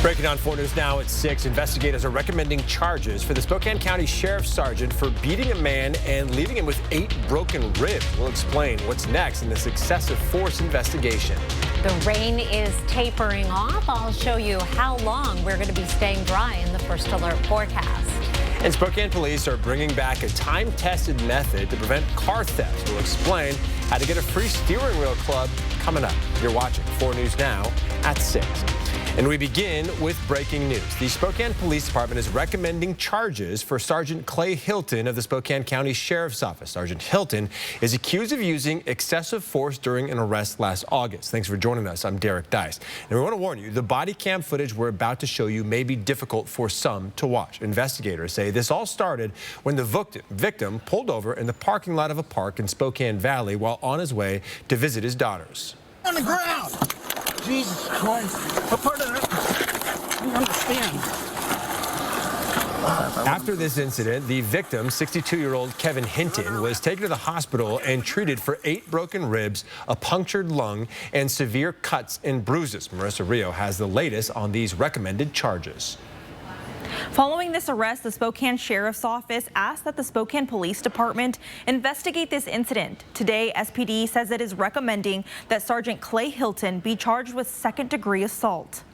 Breaking on 4 News now at 6. Investigators are recommending charges for the Spokane County Sheriff's Sergeant for beating a man and leaving him with 8 broken ribs. We'll explain what's next in this excessive force investigation. The rain is tapering off. I'll show you how long we're going to be staying dry in the first alert forecast. And Spokane police are bringing back a time-tested method to prevent car thefts. We'll explain how to get a free steering wheel club coming up. You're watching 4 News now at 6. And we begin with breaking news. The Spokane Police Department is recommending charges for Sergeant Clay Hilton of the Spokane County Sheriff's Office. Sergeant Hilton is accused of using excessive force during an arrest last August. Thanks for joining us. I'm Derek Dice. And we want to warn you, the body cam footage we're about to show you may be difficult for some to watch. Investigators say this all started when the victim pulled over in the parking lot of a park in Spokane Valley while on his way to visit his daughters. On the ground! Jesus Christ. What part of that? I don't understand. After this incident, the victim, 62-year-old Kevin Hinton, was taken to the hospital and treated for 8 broken ribs, a punctured lung, and severe cuts and bruises. Marissa Rio has the latest on these recommended charges. Following this arrest, the Spokane Sheriff's Office asked that the Spokane Police Department investigate this incident. Today, SPD says it is recommending that Sergeant Clay Hilton be charged with second-degree assault.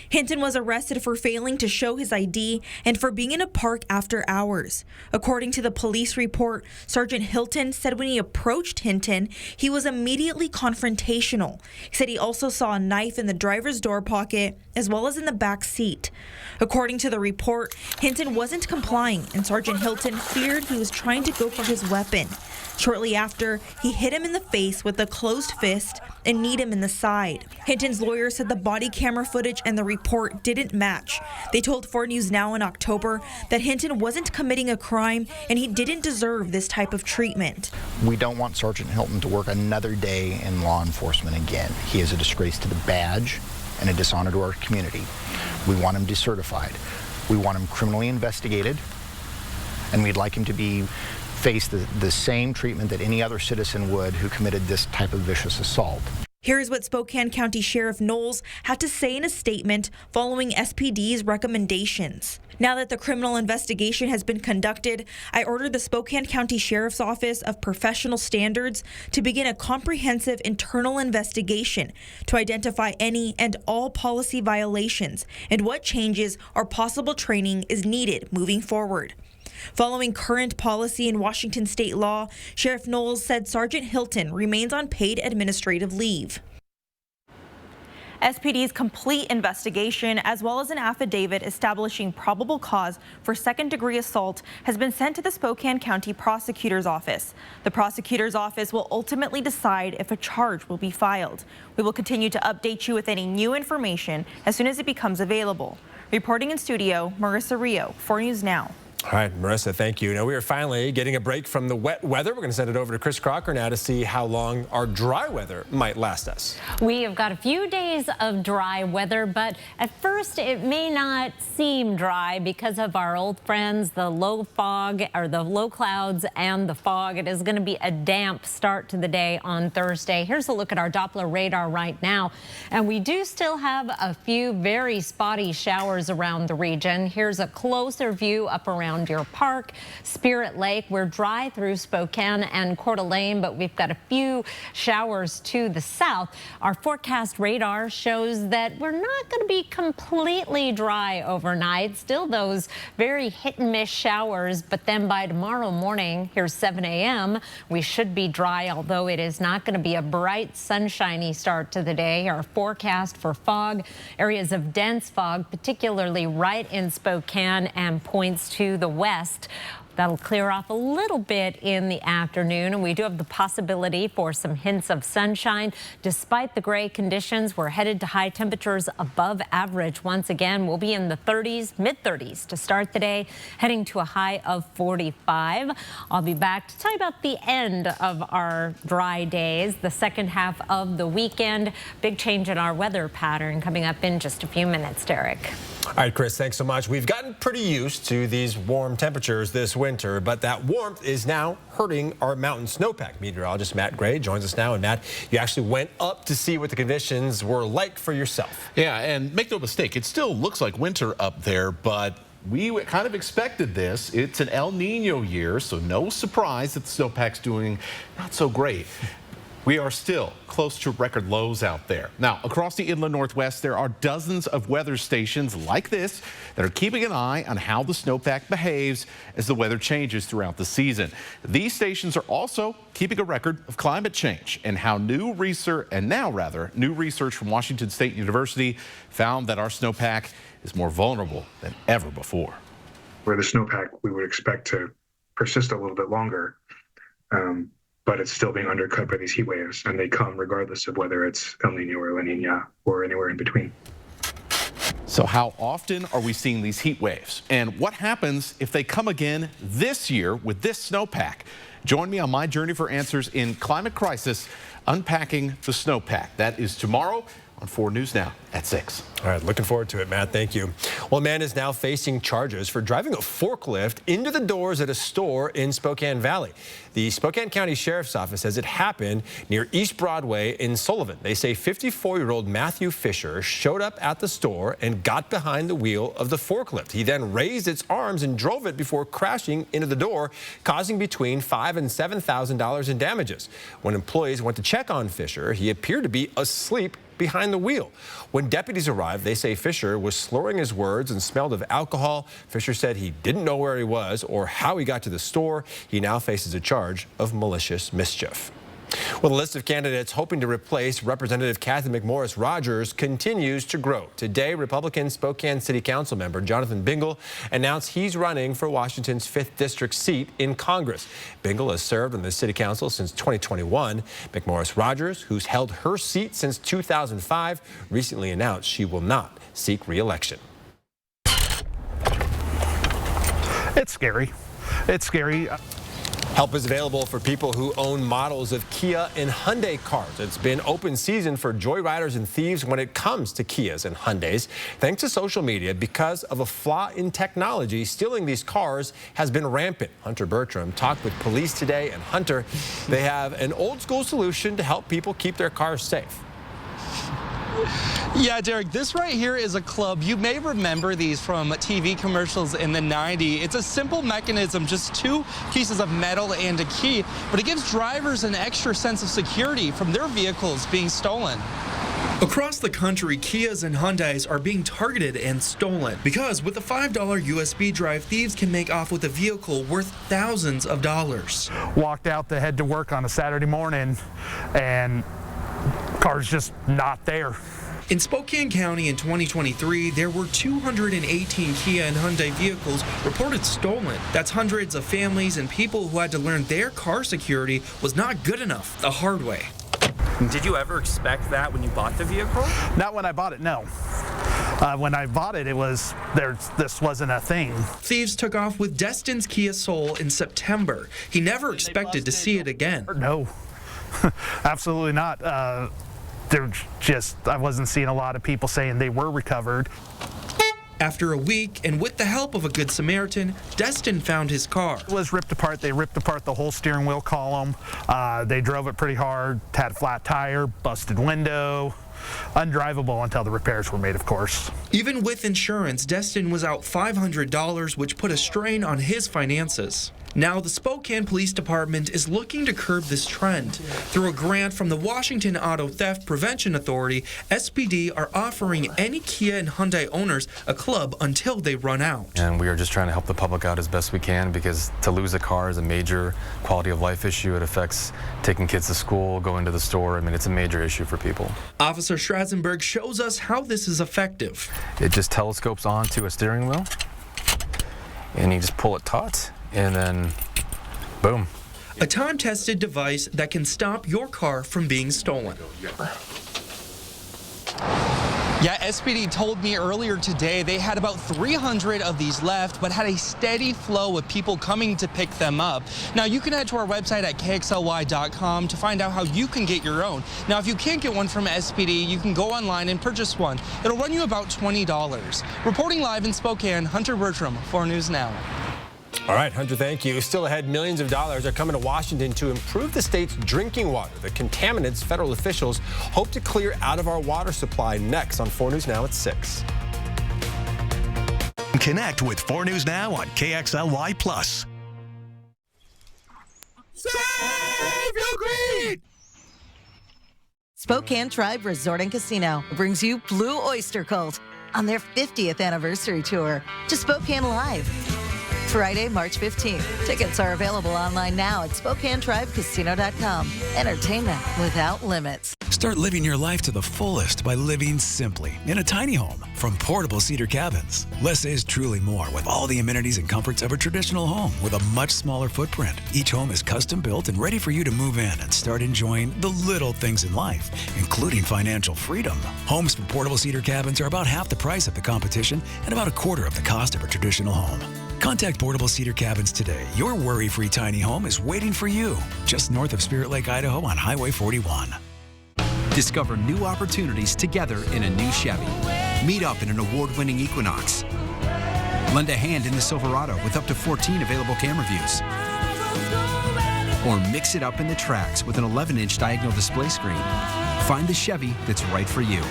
Hinton was arrested for failing to show his ID and for being in a park after hours. According to the police report, Sergeant Hilton said when he approached Hinton, he was immediately confrontational. He said he also saw a knife in the driver's door pocket as well as in the back seat. According to the report, Hinton wasn't complying and Sergeant Hilton feared he was trying to go for his weapon. Shortly after, he hit him in the face with a closed fist and kneed him in the side. Hinton's lawyer said the body camera footage and the report didn't match. They told 4 News Now in October that Hinton wasn't committing a crime and he didn't deserve this type of treatment. We don't want Sergeant Hilton to work another day in law enforcement again. He is a disgrace to the badge and a dishonor to our community. We want him decertified. We want him criminally investigated, and we'd like him to face the same treatment that any other citizen would who committed this type of vicious assault. Here's what Spokane County Sheriff Knowles had to say in a statement following SPD's recommendations. Now that the criminal investigation has been conducted, I ordered the Spokane County Sheriff's Office of Professional Standards to begin a comprehensive internal investigation to identify any and all policy violations and what changes or possible training is needed moving forward. Following current policy in Washington state law, Sheriff Knowles said Sergeant Hilton remains on paid administrative leave. SPD's complete investigation, as well as an affidavit establishing probable cause for second-degree assault, has been sent to the Spokane County Prosecutor's Office. The Prosecutor's Office will ultimately decide if a charge will be filed. We will continue to update you with any new information as soon as it becomes available. Reporting in studio, Marissa Rio, 4 News Now. All right, Marissa, thank you. Now, we are finally getting a break from the wet weather. We're going to send it over to Chris Crocker now to see how long our dry weather might last us. We have got a few days of dry weather, but at first it may not seem dry because of our old friends, the low fog or the low clouds and the fog. It is going to be a damp start to the day on Thursday. Here's a look at our Doppler radar right now. And we do still have a few very spotty showers around the region. Here's a closer view up around Deer Park, Spirit Lake. We're dry through Spokane and Coeur d'Alene, but we've got a few showers to the south. Our forecast radar shows that we're not going to be completely dry overnight. Still those very hit and miss showers, but then by tomorrow morning, here's 7 a.m., we should be dry, although it is not going to be a bright, sunshiny start to the day. Our forecast for fog, areas of dense fog, particularly right in Spokane, and points to the west. That'll clear off a little bit in the afternoon, and we do have the possibility for some hints of sunshine. Despite the gray conditions, we're headed to high temperatures above average. Once again, we'll be in the 30s, mid-30s to start the day, heading to a high of 45. I'll be back to tell you about the end of our dry days, the second half of the weekend. Big change in our weather pattern coming up in just a few minutes, Derek. All right, Chris, thanks so much. We've gotten pretty used to these warm temperatures this winter, but that warmth is now hurting our mountain snowpack. Meteorologist Matt Gray joins us now. And Matt, you actually went up to see what the conditions were like for yourself. Yeah, and make no mistake, it still looks like winter up there, but we kind of expected this. It's an El Nino year, so no surprise that the snowpack's doing not so great. We are still close to record lows out there. Now, across the inland Northwest, there are dozens of weather stations like this that are keeping an eye on how the snowpack behaves as the weather changes throughout the season. These stations are also keeping a record of climate change and how new research from Washington State University found that our snowpack is more vulnerable than ever before. Where the snowpack we would expect to persist a little bit longer, but it's still being undercut by these heat waves, and they come regardless of whether it's El Nino or La Nina or anywhere in between. So how often are we seeing these heat waves? And what happens if they come again this year with this snowpack? Join me on my journey for answers in Climate Crisis, Unpacking the Snowpack. That is tomorrow on 4 News Now at 6. All right, looking forward to it, Matt. Thank you. Well, a man is now facing charges for driving a forklift into the doors at a store in Spokane Valley. The Spokane County Sheriff's Office says it happened near East Broadway in Sullivan. They say 54-year-old Matthew Fisher showed up at the store and got behind the wheel of the forklift. He then raised its arms and drove it before crashing into the door, causing between $5,000 and $7,000 in damages. When employees went to check on Fisher, he appeared to be asleep behind the wheel. When deputies arrived, they say Fisher was slurring his words and smelled of alcohol. Fisher said he didn't know where he was or how he got to the store. He now faces a charge of malicious mischief. Well, the list of candidates hoping to replace Representative Cathy McMorris Rodgers continues to grow. Today, Republican Spokane City Council member Jonathan Bingle announced he's running for Washington's 5th District seat in Congress. Bingle has served on the City Council since 2021. McMorris Rodgers, who's held her seat since 2005, recently announced she will not seek re-election. It's scary. It's scary. Help is available for people who own models of Kia and Hyundai cars. It's been open season for joyriders and thieves when it comes to Kias and Hyundais. Thanks to social media, because of a flaw in technology, stealing these cars has been rampant. Hunter Bertram talked with police today, and Hunter, they have an old school solution to help people keep their cars safe. Yeah, Derek, this right here is a club. You may remember these from TV commercials in the 90s. It's a simple mechanism, just 2 pieces of metal and a key, but it gives drivers an extra sense of security from their vehicles being stolen. Across the country, Kias and Hyundais are being targeted and stolen because with a $5 USB drive, thieves can make off with a vehicle worth thousands of dollars. Walked out to head to work on a Saturday morning and car's just not there. In Spokane County in 2023, there were 218 Kia and Hyundai vehicles reported stolen. That's hundreds of families and people who had to learn their car security was not good enough the hard way. Did you ever expect that when you bought the vehicle? Not when I bought it, no. When I bought it, this wasn't a thing. Thieves took off with Destin's Kia Soul in September. He never expected to see it again. No, absolutely not. I wasn't seeing a lot of people saying they were recovered. After a week, and with the help of a good Samaritan, Destin found his car. It was ripped apart. They ripped apart the whole steering wheel column. They drove it pretty hard, had a flat tire, busted window. Undrivable until the repairs were made, of course. Even with insurance, Destin was out $500, which put a strain on his finances. Now, the Spokane Police Department is looking to curb this trend. Through a grant from the Washington Auto Theft Prevention Authority, SPD are offering any Kia and Hyundai owners a club until they run out. And we are just trying to help the public out as best we can, because to lose a car is a major quality of life issue. It affects taking kids to school, going to the store. I mean, it's a major issue for people. Officer Strasenberg shows us how this is effective. It just telescopes onto a steering wheel, and you just pull it taut, and then boom. A time-tested device that can stop your car from being stolen. Yeah, SPD told me earlier today they had about 300 of these left, but had a steady flow of people coming to pick them up. Now, you can head to our website at KXLY.com to find out how you can get your own. Now, if you can't get one from SPD, you can go online and purchase one. It'll run you about $20. Reporting live in Spokane, Hunter Bertram, 4 News Now. All right, Hunter, thank you. Still ahead, millions of dollars are coming to Washington to improve the state's drinking water. The contaminants federal officials hope to clear out of our water supply. Next on 4 News Now at 6. Connect with 4 News Now on KXLY+. Save your greed! Spokane Tribe Resort and Casino brings you Blue Oyster Cult on their 50th anniversary tour to Spokane Live. Friday, March 15th. Tickets are available online now at SpokaneTribeCasino.com. Entertainment without limits. Start living your life to the fullest by living simply in a tiny home from Portable Cedar Cabins. Less is truly more with all the amenities and comforts of a traditional home with a much smaller footprint. Each home is custom built and ready for you to move in and start enjoying the little things in life, including financial freedom. Homes from Portable Cedar Cabins are about half the price of the competition and about a quarter of the cost of a traditional home. Contact Portable Cedar Cabins today. Your worry-free tiny home is waiting for you just north of Spirit Lake, Idaho on Highway 41. Discover new opportunities together in a new Chevy. Meet up in an award-winning Equinox. Lend a hand in the Silverado with up to 14 available camera views. Or mix it up in the Trax with an 11-inch diagonal display screen. Find the Chevy that's right for you.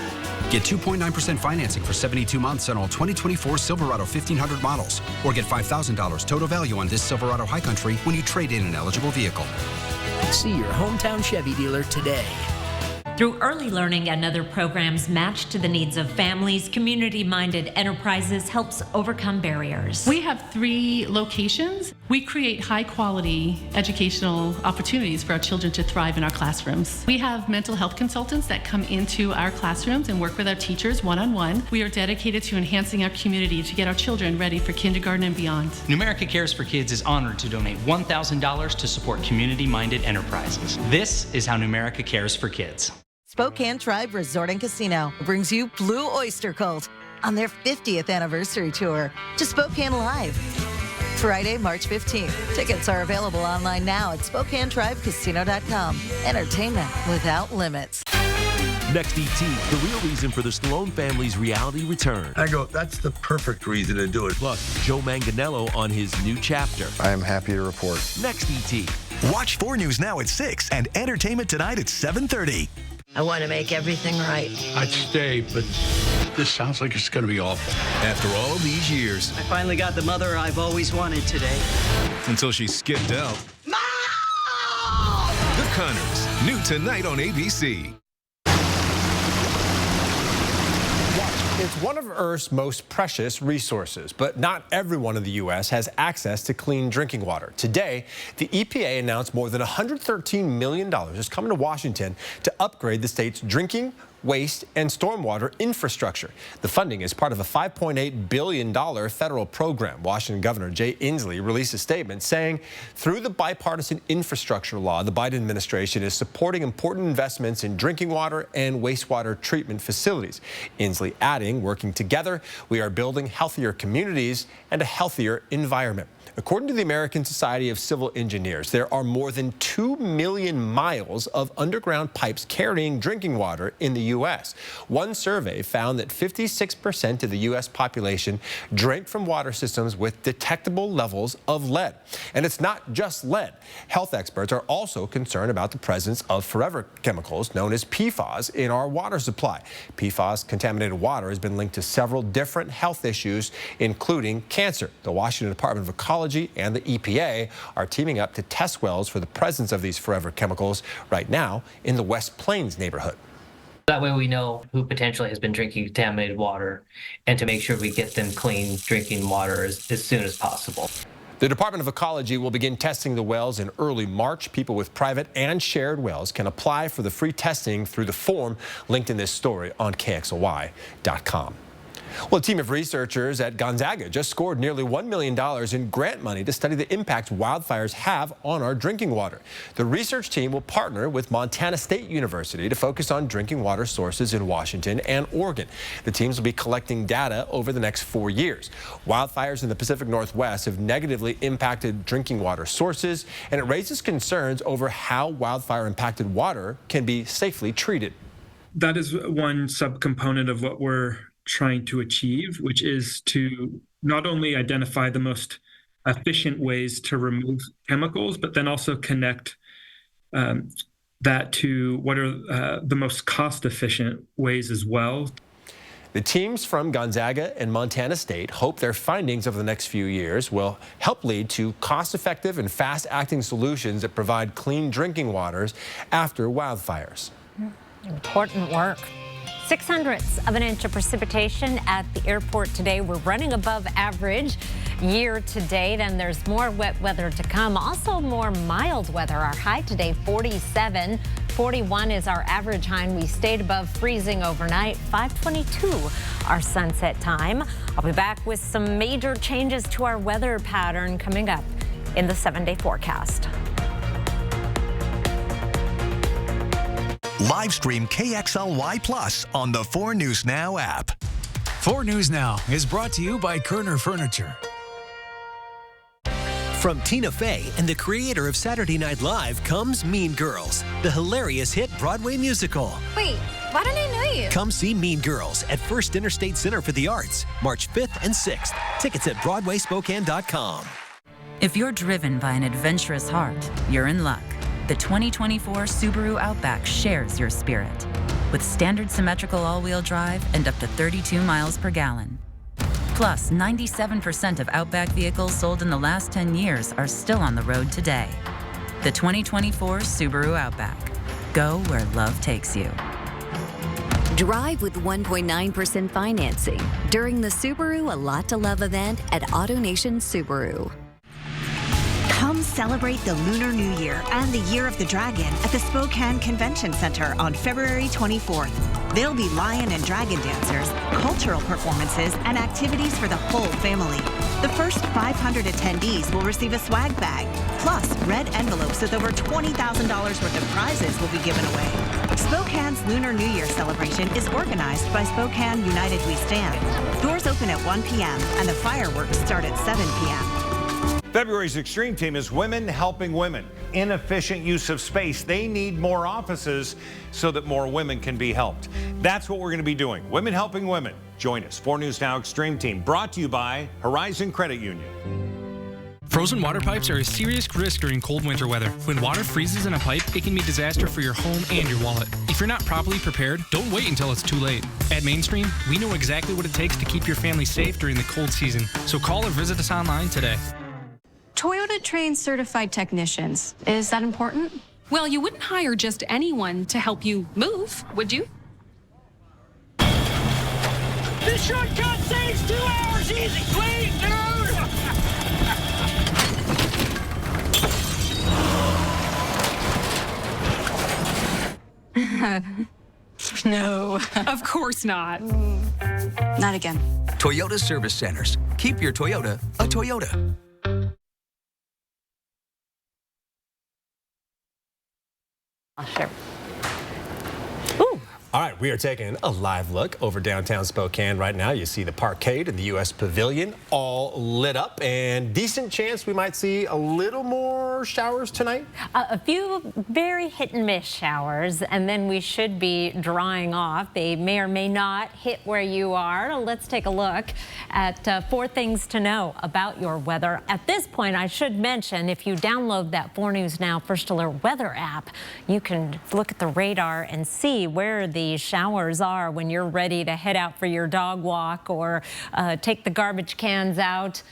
Get 2.9% financing for 72 months on all 2024 Silverado 1500 models. Or get $5,000 total value on this Silverado High Country when you trade in an eligible vehicle. See your hometown Chevy dealer today. Through early learning and other programs matched to the needs of families, community-minded enterprises helps overcome barriers. We have 3 locations. We create high-quality educational opportunities for our children to thrive in our classrooms. We have mental health consultants that come into our classrooms and work with our teachers one-on-one. We are dedicated to enhancing our community to get our children ready for kindergarten and beyond. Numerica Cares for Kids is honored to donate $1,000 to support community-minded enterprises. This is how Numerica Cares for Kids. Spokane Tribe Resort and Casino brings you Blue Oyster Cult on their 50th anniversary tour to Spokane Live. Friday, March 15th. Tickets are available online now at SpokaneTribeCasino.com. Entertainment without limits. Next ET, the real reason for the Stallone family's reality return. I go, that's the perfect reason to do it. Plus, Joe Manganiello on his new chapter. I am happy to report. Next ET. Watch 4 News Now at 6 and Entertainment Tonight at 7:30. I want to make everything right. I'd stay, but this sounds like it's going to be awful. After all these years. I finally got the mother I've always wanted today. Until she skipped out. No! The Connors, new tonight on ABC. It's one of Earth's most precious resources, but not everyone in the U.S. has access to clean drinking water. Today, the EPA announced more than $113 million is coming to Washington to upgrade the state's drinking, waste, and stormwater infrastructure. The funding is part of a $5.8 billion federal program. Washington Governor Jay Inslee released a statement saying, through the bipartisan infrastructure law, the Biden administration is supporting important investments in drinking water and wastewater treatment facilities. Inslee adding, working together, we are building healthier communities and a healthier environment. According to the American Society of Civil Engineers, there are more than 2 million miles of underground pipes carrying drinking water in the U.S. One survey found that 56% of the U.S. population drank from water systems with detectable levels of lead. And it's not just lead. Health experts are also concerned about the presence of forever chemicals known as PFAS in our water supply. PFAS-contaminated water has been linked to several different health issues, including cancer. The Washington Department of Ecology and the EPA are teaming up to test wells for the presence of these forever chemicals right now in the West Plains neighborhood. That way we know who potentially has been drinking contaminated water and to make sure we get them clean drinking water as soon as possible. The Department of Ecology will begin testing the wells in early March. People with private and shared wells can apply for the free testing through the form linked in this story on KXLY.com. Well, a team of researchers at Gonzaga just scored nearly $1 million in grant money to study the impact wildfires have on our drinking water. The research team will partner with Montana State University to focus on drinking water sources in Washington and Oregon. The teams will be collecting data over the next 4 years. Wildfires in the Pacific Northwest have negatively impacted drinking water sources, and it raises concerns over how wildfire-impacted water can be safely treated. That is one subcomponent of what we're trying to achieve, which is to not only identify the most efficient ways to remove chemicals, but then also connect that to what are the most cost-efficient ways as well. The teams from Gonzaga and Montana State hope their findings over the next few years will help lead to cost-effective and fast-acting solutions that provide clean drinking waters after wildfires. Important work. 0.06 of an inch of precipitation at the airport today. We're running above average year to date, and there's more wet weather to come. Also more mild weather. Our high today, 47. 41 is our average high, and we stayed above freezing overnight. 5:22 our sunset time. I'll be back with some major changes to our weather pattern coming up in the 7-day forecast. Live stream KXLY Plus on the 4 News Now app. 4 News Now is brought to you by Kerner Furniture. From Tina Fey and the creator of Saturday Night Live comes Mean Girls, the hilarious hit Broadway musical. Wait, why don't I know you? Come see Mean Girls at First Interstate Center for the Arts, March 5th and 6th. Tickets at BroadwaySpokane.com. If you're driven by an adventurous heart, you're in luck. The 2024 Subaru Outback shares your spirit. With standard symmetrical all-wheel drive and up to 32 miles per gallon. Plus, 97% of Outback vehicles sold in the last 10 years are still on the road today. The 2024 Subaru Outback. Go where love takes you. Drive with 1.9% financing during the Subaru A Lot to Love event at AutoNation Subaru. Come celebrate the Lunar New Year and the Year of the Dragon at the Spokane Convention Center on February 24th. There'll be lion and dragon dancers, cultural performances, and activities for the whole family. The first 500 attendees will receive a swag bag, plus red envelopes with over $20,000 worth of prizes will be given away. Spokane's Lunar New Year celebration is organized by Spokane United We Stand. Doors open at 1 p.m. and the fireworks start at 7 p.m. February's Extreme Team is Women Helping Women. Inefficient use of space. They need more offices so that more women can be helped. That's what we're going to be doing. Women Helping Women. Join us. 4 News Now Extreme Team, brought to you by Horizon Credit Union. Frozen water pipes are a serious risk during cold winter weather. When water freezes in a pipe, it can be a disaster for your home and your wallet. If you're not properly prepared, don't wait until it's too late. At Mainstream, we know exactly what it takes to keep your family safe during the cold season. So call or visit us online today. Toyota trains certified technicians. Is that important? Well, you wouldn't hire just anyone to help you move, would you? This shortcut saves 2 hours easy. Sweet, dude! No, of course not. Not again. Toyota Service Centers. Keep your Toyota a Toyota. Sure. All right, we are taking a live look over downtown Spokane right now. You see the Parkade and the U.S. Pavilion all lit up, and decent chance we might see a little more showers tonight. A few very hit and miss showers, and then we should be drying off. They may or may not hit where you are. Let's take a look at 4 things to know about your weather. At this point, I should mention, if you download that 4 News Now First Alert weather app, you can look at the radar and see where the showers are when you're ready to head out for your dog walk or take the garbage cans out.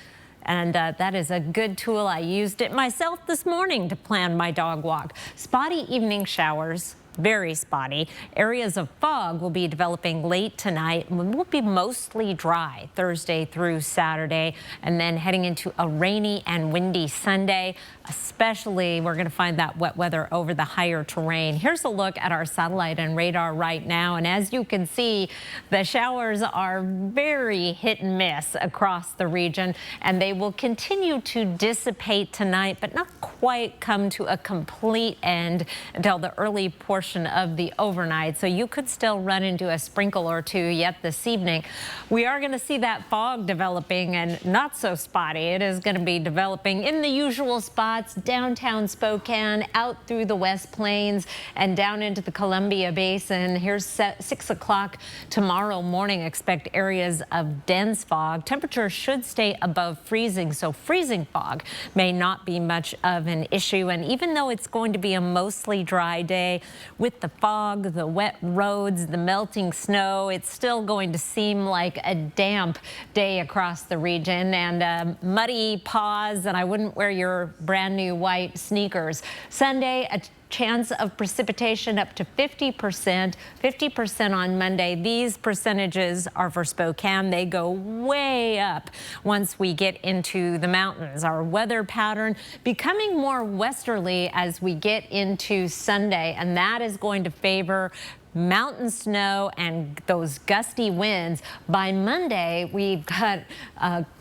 And that is a good tool. I used it myself this morning to plan my dog walk. Spotty evening showers very spotty. Areas of fog will be developing late tonight and will be mostly dry Thursday through Saturday, and then heading into a rainy and windy Sunday. Especially, we're going to find that wet weather over the higher terrain. Here's a look at our satellite and radar right now, and as you can see, the showers are very hit and miss across the region, and they will continue to dissipate tonight, but not quite come to a complete end until the early portion of the overnight. So you could still run into a sprinkle or two yet this evening. We are going to see that fog developing, and not so spotty. It is going to be developing in the usual spots, downtown Spokane, out through the West Plains, and down into the Columbia Basin. Here's 6 o'clock tomorrow morning. Expect areas of dense fog. Temperatures should stay above freezing, so freezing fog may not be much of an issue. And even though it's going to be a mostly dry day, with the fog, the wet roads, the melting snow, it's still going to seem like a damp day across the region, and muddy paws, and I wouldn't wear your brand new white sneakers. Sunday, a chance of precipitation up to 50%, 50% on Monday. These percentages are for Spokane. They go way up once we get into the mountains. Our weather pattern becoming more westerly as we get into Sunday, and that is going to favor mountain snow and those gusty winds. By Monday, we've got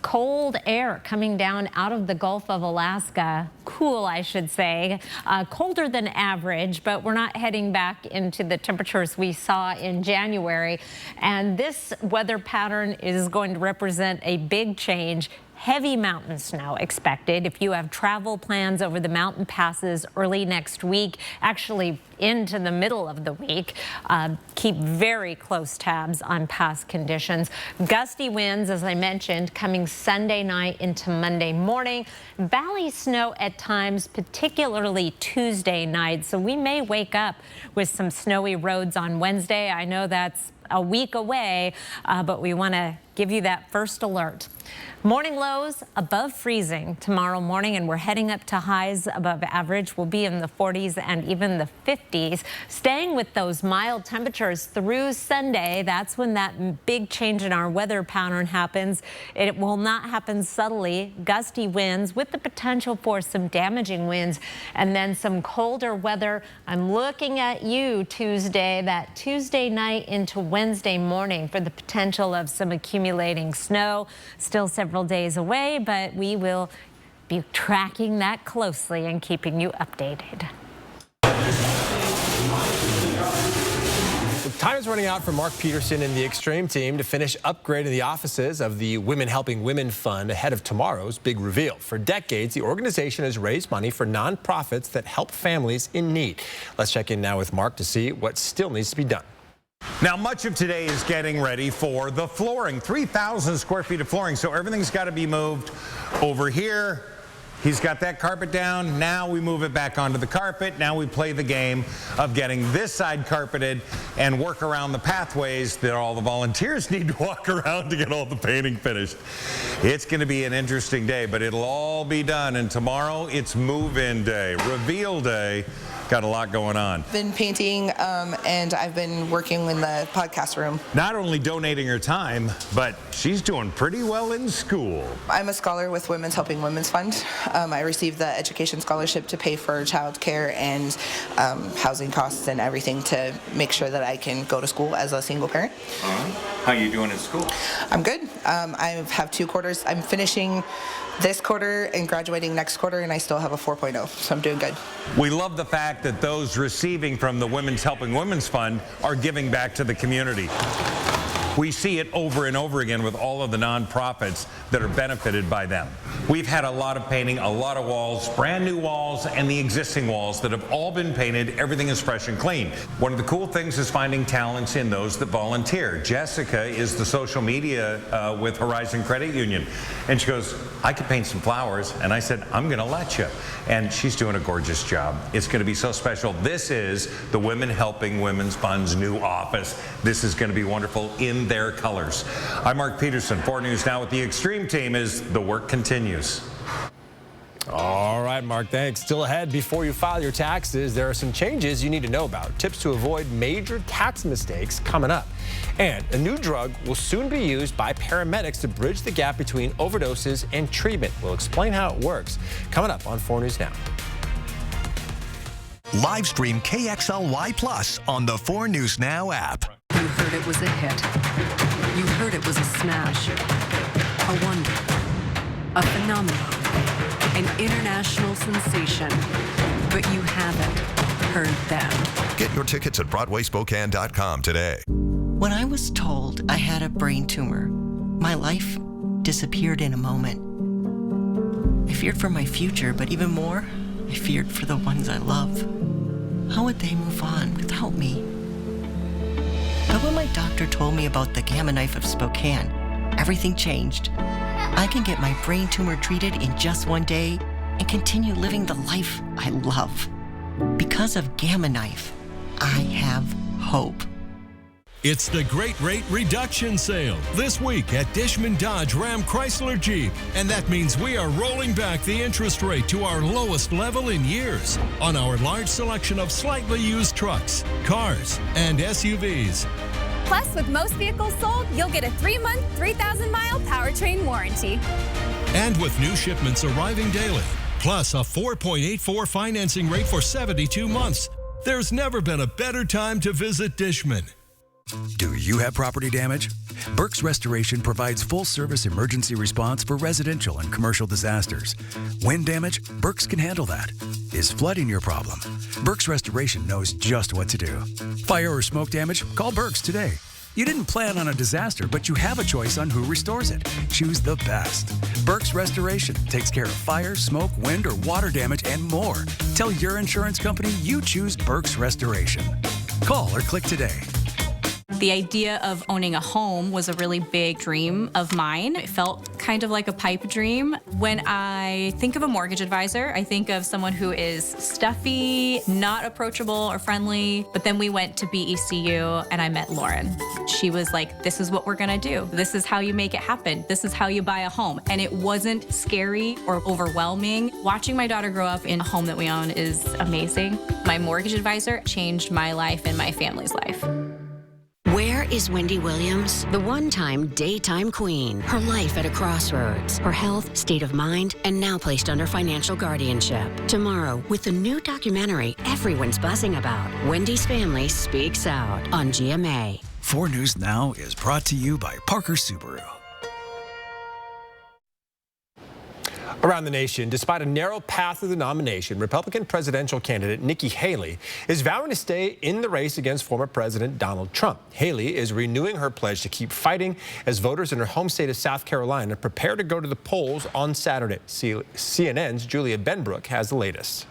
cold air coming down out of the Gulf of Alaska. Cool, I should say. Colder than average, but we're not heading back into the temperatures we saw in January. And this weather pattern is going to represent a big change. Heavy mountain snow expected. If you have travel plans over the mountain passes early next week, actually into the middle of the week, keep very close tabs on past conditions. Gusty winds, as I mentioned, coming Sunday night into Monday morning. Valley snow at times, particularly Tuesday night. So we may wake up with some snowy roads on Wednesday. I know that's a week away, but we want to give you that first alert. Morning lows above freezing tomorrow morning, and we're heading up to highs above average. We'll be in the 40s and even the 50s. Staying with those mild temperatures through Sunday, that's when that big change in our weather pattern happens. It will not happen subtly. Gusty winds with the potential for some damaging winds, and then some colder weather. I'm looking at you Tuesday, that Tuesday night into Wednesday morning, for the potential of some accumulating snow. Still several days away, but we will be tracking that closely and keeping you updated. Time is running out for Mark Peterson and the Extreme team to finish upgrading the offices of the Women Helping Women Fund ahead of tomorrow's big reveal. For decades, the organization has raised money for nonprofits that help families in need. Let's check in now with Mark to see what still needs to be done. Now, much of today is getting ready for the flooring. 3,000 square feet of flooring, so everything's got to be moved over here. He's got that carpet down. Now we move it back onto the carpet. Now we play the game of getting this side carpeted and work around the pathways that all the volunteers need to walk around to get all the painting finished. It's going to be an interesting day, but it'll all be done. And tomorrow, it's move-in day, reveal day. Got a lot going on. Been painting and I've been working in the podcast room. Not only donating her time, but she's doing pretty well in school. I'm a scholar with Women's Helping Women's Fund. I received the education scholarship to pay for childcare and housing costs and everything to make sure that I can go to school as a single parent. How are you doing in school? I'm good. I have 2 quarters. I'm finishing this quarter and graduating next quarter, and I still have a 4.0, so I'm doing good. We love the fact that those receiving from the Women's Helping Women's Fund are giving back to the community. We see it over and over again with all of the nonprofits that are benefited by them. We've had a lot of painting, a lot of walls, brand new walls, and the existing walls that have all been painted. Everything is fresh and clean. One of the cool things is finding talents in those that volunteer. Jessica is the social media with Horizon Credit Union. And she goes, I could paint some flowers. And I said, I'm going to let you. And she's doing a gorgeous job. It's going to be so special. This is the Women Helping Women's Fund's new office. This is going to be wonderful in their colors. I'm Mark Peterson, 4 News Now with the Extreme team as the work continues. All right, Mark, thanks. Still ahead, before you file your taxes, there are some changes you need to know about. Tips to avoid major tax mistakes coming up. And a new drug will soon be used by paramedics to bridge the gap between overdoses and treatment. We'll explain how it works. Coming up on 4 News Now. Live stream KXLY Plus on the 4 News Now app. You heard it was a hit. You heard it was a smash. A wonder. A phenomenon. An international sensation. But you haven't heard them. Get your tickets at BroadwaySpokane.com today. When I was told I had a brain tumor, my life disappeared in a moment. I feared for my future, but even more, I feared for the ones I love. How would they move on without me? But when my doctor told me about the Gamma Knife of Spokane, everything changed. I can get my brain tumor treated in just 1 day and continue living the life I love. Because of Gamma Knife, I have hope. It's the Great Rate Reduction Sale this week at Dishman Dodge Ram Chrysler Jeep. And that means we are rolling back the interest rate to our lowest level in years on our large selection of slightly used trucks, cars, and SUVs. Plus, with most vehicles sold, you'll get a 3-month, 3,000-mile powertrain warranty. And with new shipments arriving daily, plus a 4.84 financing rate for 72 months, there's never been a better time to visit Dishman. Do you have property damage? Burke's Restoration provides full-service emergency response for residential and commercial disasters. Wind damage? Burke's can handle that. Is flooding your problem? Burke's Restoration knows just what to do. Fire or smoke damage? Call Burke's today. You didn't plan on a disaster, but you have a choice on who restores it. Choose the best. Burke's Restoration takes care of fire, smoke, wind, or water damage and more. Tell your insurance company you choose Burke's Restoration. Call or click today. The idea of owning a home was a really big dream of mine. It felt kind of like a pipe dream. When I think of a mortgage advisor, I think of someone who is stuffy, not approachable or friendly. But then we went to BECU and I met Lauren. She was like, this is what we're gonna do. This is how you make it happen. This is how you buy a home. And it wasn't scary or overwhelming. Watching my daughter grow up in a home that we own is amazing. My mortgage advisor changed my life and my family's life. Where is Wendy Williams? The one-time daytime queen. Her life at a crossroads. Her health, state of mind, and now placed under financial guardianship. Tomorrow, with the new documentary everyone's buzzing about, Wendy's Family Speaks Out on GMA. 4 News Now is brought to you by Parker Subaru. Around the nation, despite a narrow path to the nomination, Republican presidential candidate Nikki Haley is vowing to stay in the race against former President Donald Trump. Haley is renewing her pledge to keep fighting as voters in her home state of South Carolina prepare to go to the polls on Saturday. CNN's Julia Benbrook has the latest.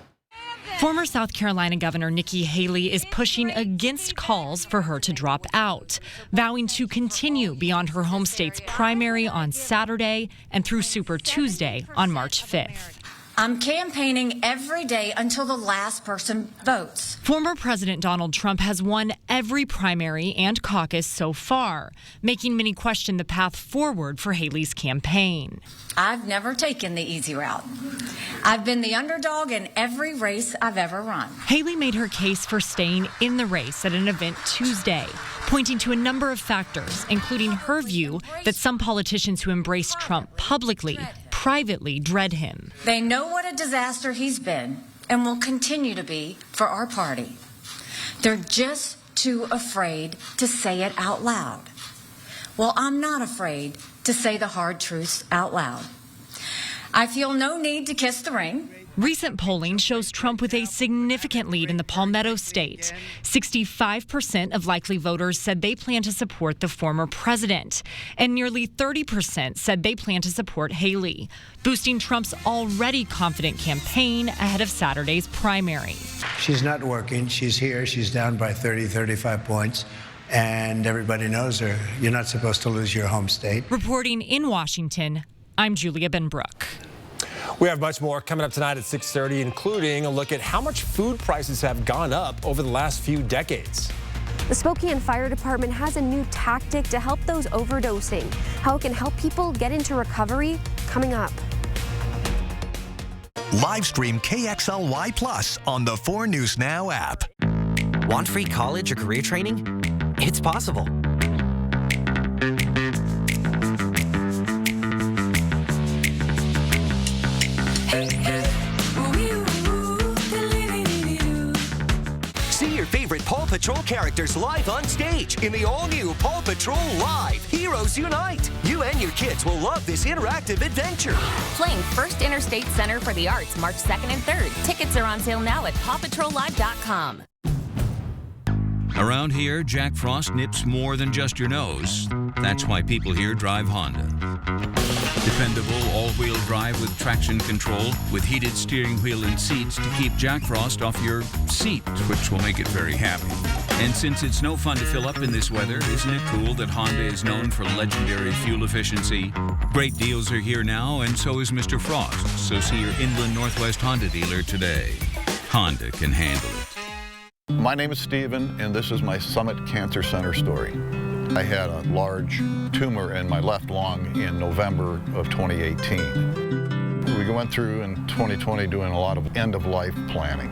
Former South Carolina Governor Nikki Haley is pushing against calls for her to drop out, vowing to continue beyond her home state's primary on Saturday and through Super Tuesday on March 5th. I'm campaigning every day until the last person votes. Former President Donald Trump has won every primary and caucus so far, making many question the path forward for Haley's campaign. I've never taken the easy route. I've been the underdog in every race I've ever run. Haley made her case for staying in the race at an event Tuesday, pointing to a number of factors, including her view that some politicians who embrace Trump publicly privately dread him. They know what a disaster he's been and will continue to be for our party. They're just too afraid to say it out loud. Well, I'm not afraid to say the hard truths out loud. I feel no need to kiss the ring. Recent polling shows Trump with a significant lead in the Palmetto State. 65% of likely voters said they plan to support the former president, and nearly 30% said they plan to support Haley, boosting Trump's already confident campaign ahead of Saturday's primary. She's not working. She's here. She's down by 30, 35 points. And everybody knows her. You're not supposed to lose your home state. Reporting in Washington, I'm Julia Benbrook. We have much more coming up tonight at 6:30, including a look at how much food prices have gone up over the last few decades. The Spokane Fire Department has a new tactic to help those overdosing. How it can help people get into recovery, coming up. Live stream KXLY Plus on the 4 News Now app. Want free college or career training? It's possible. See your favorite Paw Patrol characters live on stage in the all-new Paw Patrol Live Heroes Unite. You and your kids will love this interactive adventure. Playing First Interstate Center for the Arts March 2nd and 3rd. Tickets are on sale now at pawpatrollive.com. Around here, Jack Frost nips more than just your nose. That's why people here drive Honda. Dependable all-wheel drive with traction control, with heated steering wheel and seats to keep Jack Frost off your seat, which will make it very happy. And since it's no fun to fill up in this weather, isn't it cool that Honda is known for legendary fuel efficiency? Great deals are here now, and so is Mr. Frost. So see your Inland Northwest Honda dealer today. Honda can handle it. My name is Stephen, and this is my Summit Cancer Center story. I had a large tumor in my left lung in November of 2018. We went through in 2020 doing a lot of end-of-life planning.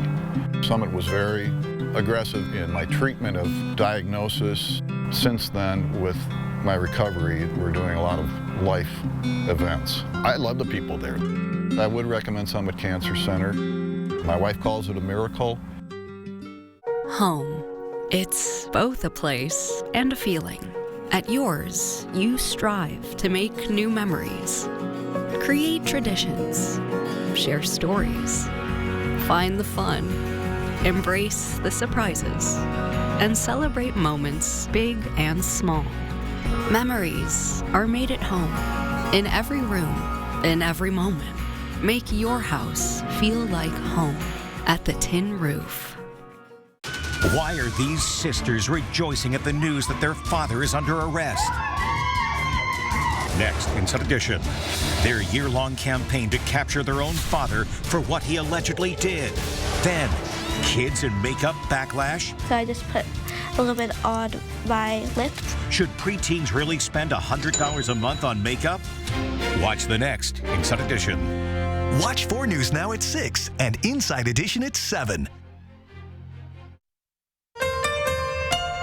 Summit was very aggressive in my treatment of diagnosis. Since then, with my recovery, we're doing a lot of life events. I love the people there. I would recommend Summit Cancer Center. My wife calls it a miracle. Home. It's both a place and a feeling. At yours, you strive to make new memories, create traditions, share stories, find the fun, embrace the surprises, and celebrate moments big and small. Memories are made at home, in every room, in every moment. Make your house feel like home at the Tin Roof. Why are these sisters rejoicing at the news that their father is under arrest? Next, Inside Edition, their year-long campaign to capture their own father for what he allegedly did. Then, kids in makeup backlash. So I just put a little bit on my lips. Should preteens really spend $100 a month on makeup? Watch the next Inside Edition. Watch 4 News Now at 6 and Inside Edition at 7.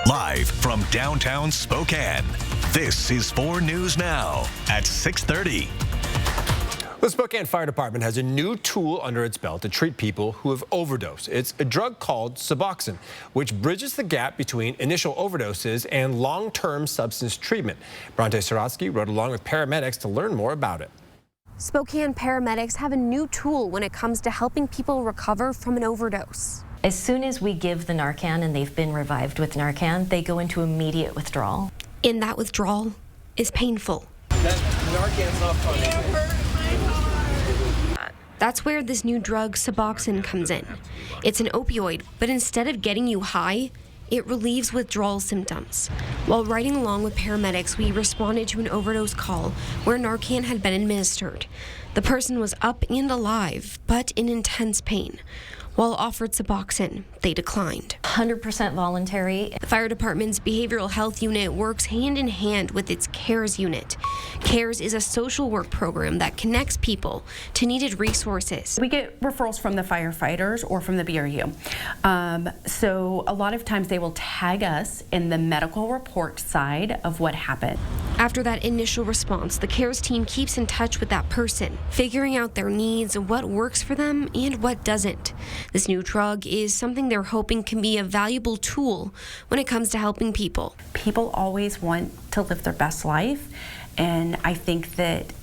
Live from downtown Spokane, this is 4 News Now at 6:30. The Spokane Fire Department has a new tool under its belt to treat people who have overdosed. It's a drug called Suboxone, which bridges the gap between initial overdoses and long-term substance treatment. Bronte Sorotsky rode along with paramedics to learn more about it. Spokane paramedics have a new tool when it comes to helping people recover from an overdose. As soon as we give the Narcan and they've been revived with Narcan, they go into immediate withdrawal. And that withdrawal is painful. That Narcan's not funny. That's where this new drug, Suboxone, comes in. It's an opioid, but instead of getting you high, it relieves withdrawal symptoms. While riding along with paramedics, we responded to an overdose call where Narcan had been administered. The person was up and alive, but in intense pain. While offered Suboxone, they declined. 100% voluntary. The fire department's behavioral health unit works hand in hand with its CARES unit. CARES is a social work program that connects people to needed resources. We get referrals from the firefighters or from the BRU. So a lot of times they will tag us in the medical report side of what happened. After that initial response, the CARES team keeps in touch with that person, figuring out their needs, what works for them and what doesn't. This new drug is something they're hoping can be a valuable tool when it comes to helping people. People always want to live their best life, and I think that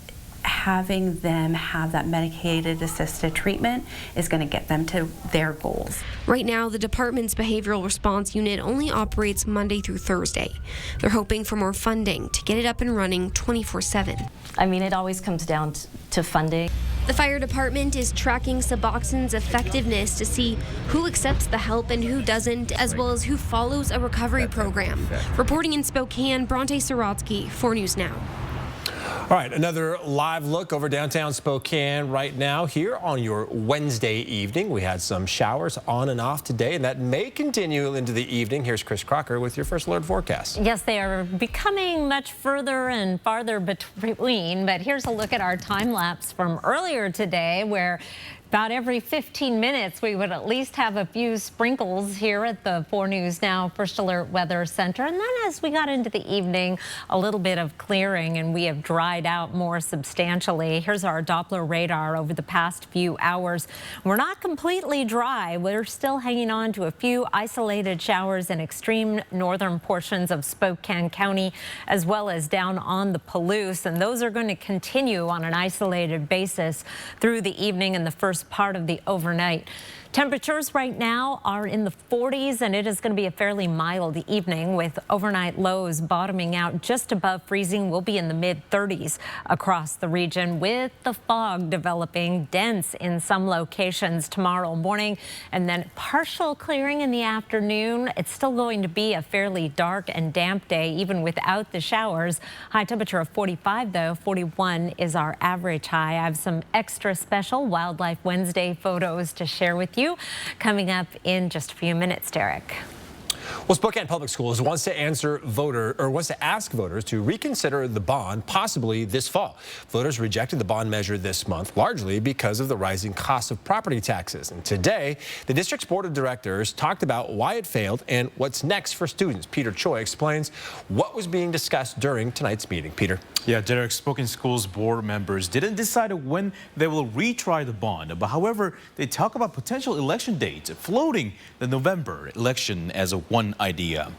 having them have that medicated assisted treatment is going to get them to their goals. Right now, the department's behavioral response unit only operates Monday through Thursday. They're hoping for more funding to get it up and running 24/7. I mean, it always comes down to funding. The fire department is tracking Suboxone's effectiveness to see who accepts the help and who doesn't, as well as who follows a recovery program. Reporting in Spokane, Bronte Sorotsky, 4 News Now. All right, another live look over downtown Spokane right now here on your Wednesday evening. We had some showers on and off today, and that may continue into the evening. Here's Chris Crocker with your first alert forecast. Yes, they are becoming much further and farther between, but here's a look at our time lapse from earlier today where About every 15 minutes, we would at least have a few sprinkles here at the 4 News Now First Alert Weather Center. And then as we got into the evening, a little bit of clearing and we have dried out more substantially. Here's our Doppler radar over the past few hours. We're not completely dry. We're still hanging on to a few isolated showers in extreme northern portions of Spokane County, as well as down on the Palouse. And those are going to continue on an isolated basis through the evening and the first part of the overnight. Temperatures right now are in the 40s, and it is going to be a fairly mild evening with overnight lows bottoming out just above freezing. We'll be in the mid-30s across the region with the fog developing dense in some locations tomorrow morning, and then partial clearing in the afternoon. It's still going to be a fairly dark and damp day even without the showers. High temperature of 45 though. 41 is our average high. I have some extra special Wildlife Wednesday photos to share with you coming up in just a few minutes, Derek. Well, Spokane Public Schools wants to ask voters to reconsider the bond possibly this fall. Voters rejected the bond measure this month, largely because of the rising cost of property taxes. And today, the district's board of directors talked about why it failed and what's next for students. Peter Choi explains what was being discussed during tonight's meeting. Peter. Yeah, Derek, Spokane Schools board members didn't decide when they will retry the bond. But however, they talk about potential election dates, floating the November election as one idea.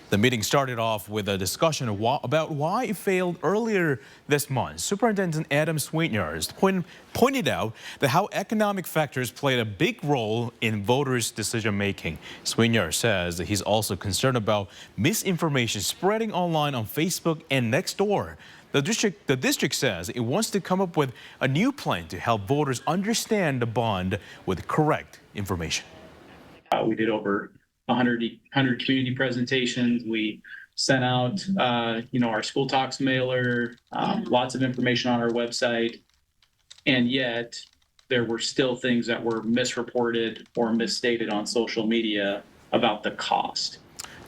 The meeting started off with a discussion about why it failed earlier this month. Superintendent Adam Sweetnarz pointed out that how economic factors played a big role in voters' decision-making. Sweetnarz says that he's also concerned about misinformation spreading online on Facebook and Nextdoor. The district says it wants to come up with a new plan to help voters understand the bond with correct information. We did over 100 community presentations. We sent out, our School Talks mailer, lots of information on our website, and yet there were still things that were misreported or misstated on social media about the cost.